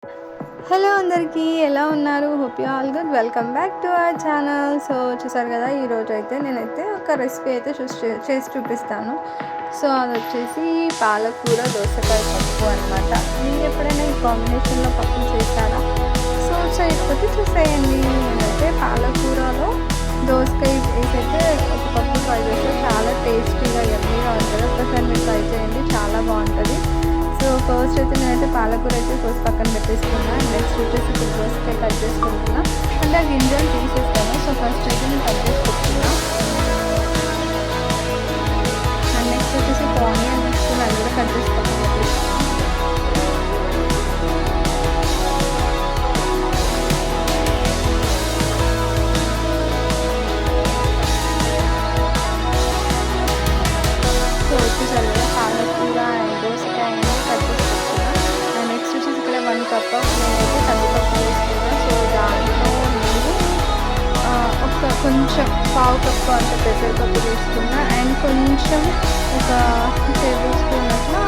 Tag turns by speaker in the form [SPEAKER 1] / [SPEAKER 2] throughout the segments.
[SPEAKER 1] Hello అందరికీ, ఎలా ఉన్నారు? Hope you all good. Welcome back to our channel. So చూసారు కదా, ఈరోజు అయితే నేనైతే ఒక రెసిపీ అయితే చేసి చూపిస్తాను. సో అది వచ్చేసి పాలకూర దోసకాయ పప్పు అనమాట. మీరు ఎప్పుడైనా ఈ కాంబినేషన్లో పప్పు చేస్తారా? సో చేయకపోతే చూసేయండి. నేనైతే పాలకూరలో దోసకాయ వేసి అయితే ఒక పప్పు ట్రై చేస్తే చాలా టేస్టీగా ఎమ్మీగా ఉంటుంది. ఒకసారి మీరు ట్రై చేయండి, చాలా బాగుంటుంది. సో ఫస్ట్ అయితే నేనైతే పాలకూర అయితే ఫస్ట్ పక్కన పెట్టేసుకున్నా. నెక్స్ట్ వచ్చేసి ఇప్పుడు దోసకాయ కట్ చేసుకుంటున్నా, అంటే ఆ గింజలు తీసేస్తాను. సో ఫస్ట్ అయితే నేను కట్ చేసుకుంటున్నా. అండ్ నెక్స్ట్ వచ్చేసి ఆనియన్ తీసుకుని అది కూడా కట్ చేసుకుంటున్నాను. సో వచ్చేసారు కదా, పాలకూర అండ్ దోసకాయ కట్ చేసుకుంటున్నా. అండ్ నెక్స్ట్ వచ్చేసి ఇక్కడ 1 కప్ నేనైతే కందిపప్పు వేసుకున్నా. సో దాంట్లో నేను ఒక కొంచెం పావు కప్పు అంత పెసరపప్పు తీసుకున్నా. అండ్ కొంచెం ఒక టేబుల్ స్పూన్ అట్లా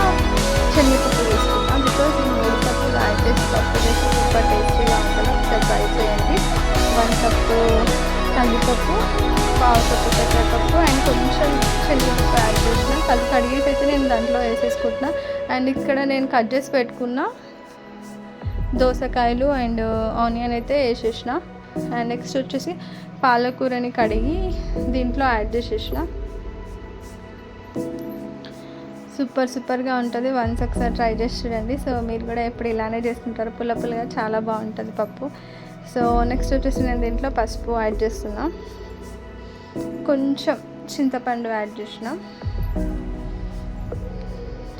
[SPEAKER 1] శనగపప్పు తీసుకున్నా. బికాజ్ ఈ 3 కప్పులు యాడ్ చేసి పప్పు చేసి సూపర్ టేస్టీగా ఉంటుంది. ఒకసారి ట్రై చేయండి. 1 కప్పు కందిపప్పు, పావు కప్పు పెసరపప్పు అండ్ కొంచెం శనగపప్పు యాడ్ చేసిన. కడిగేసి అయితే నేను దాంట్లో వేసేసుకుంటున్నా. అండ్ ఇక్కడ నేను కట్ చేసి పెట్టుకున్న దోసకాయలు అండ్ ఆనియన్ అయితే వేసేసిన. అండ్ నెక్స్ట్ వచ్చేసి పాలకూరని కడిగి దీంట్లో యాడ్ చేసేసిన. సూపర్గా ఉంటుంది. వన్స్ ఒకసారి ట్రై చేసి చూడండి. సో మీరు కూడా ఎప్పుడు ఇలానే చేసుకుంటారు, పుల్లగా చాలా బాగుంటుంది పప్పు. సో నెక్స్ట్ వచ్చేసి నేను దీంట్లో పసుపు యాడ్ చేస్తున్నా, కొంచెం చింతపండు యాడ్ చేసిన.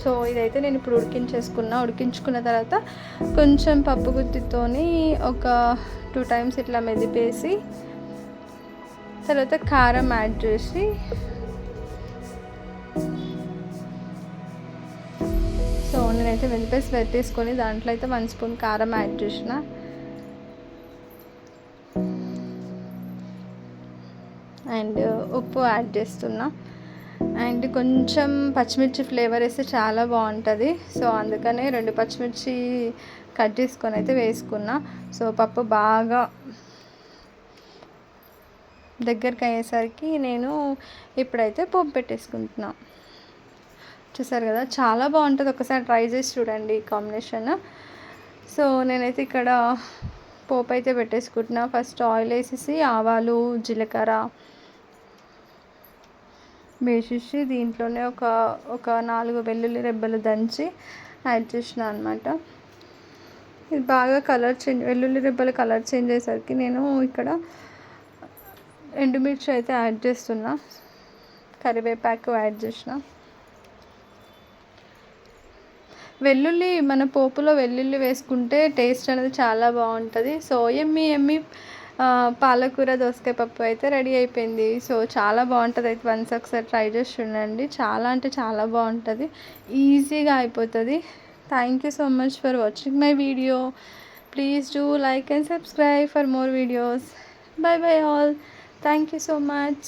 [SPEAKER 1] సో ఇదైతే నేను ఇప్పుడు ఉడికించుకున్న తర్వాత కొంచెం పప్పు గుత్తితోని ఒక 2 టైమ్స్ ఇట్లా మెదిపేసి తర్వాత కారం యాడ్ చేసి సో నేనైతే మెదిపేసి పెట్టేసుకొని దాంట్లో అయితే 1 స్పూన్ కారం యాడ్ చేసిన. అండ్ ఉప్పు యాడ్ చేస్తున్నా. అండ్ కొంచెం పచ్చిమిర్చి ఫ్లేవర్ వేస్తే చాలా బాగుంటుంది. సో అందుకనే 2 పచ్చిమిర్చి కట్ చేసుకొని అయితే వేసుకున్నా. సో పప్పు బాగా దగ్గరికి అయ్యేసరికి నేను ఇప్పుడైతే పోపు పెట్టేసుకుంటున్నా. చూసారు కదా, చాలా బాగుంటుంది. ఒకసారి ట్రై చేసి చూడండి ఈ కాంబినేషన్. సో నేనైతే ఇక్కడ పోపు అయితే పెట్టేసుకుంటున్నా. ఫస్ట్ ఆయిల్ వేసేసి ఆవాలు, జీలకర్ర వేసేసి దీంట్లోనే ఒక 4 వెల్లుల్లి రెబ్బలు దంచి యాడ్ చేసిన అనమాట. ఇది బాగా వెల్లుల్లి రెబ్బలు కలర్ చేంజ్ అయ్యేసరికి నేను ఇక్కడ ఎండుమిర్చి అయితే యాడ్ చేస్తున్నా, కరివేపాకు యాడ్ చేసిన. మన పోపులో వెల్లుల్లి వేసుకుంటే టేస్ట్ అనేది చాలా బాగుంటుంది. సో ఎమ్మి పాలకూర దోసకాయ పప్పు అయితే రెడీ అయిపోయింది. సో చాలా బాగుంటుంది. అయితే వన్స్ ఒకసారి ట్రై చేసి చూడండి. చాలా అంటే చాలా బాగుంటుంది, ఈజీగా అయిపోతుంది. Thank you so much for watching my video. Please do like and subscribe for more videos. By all. Thank you so much.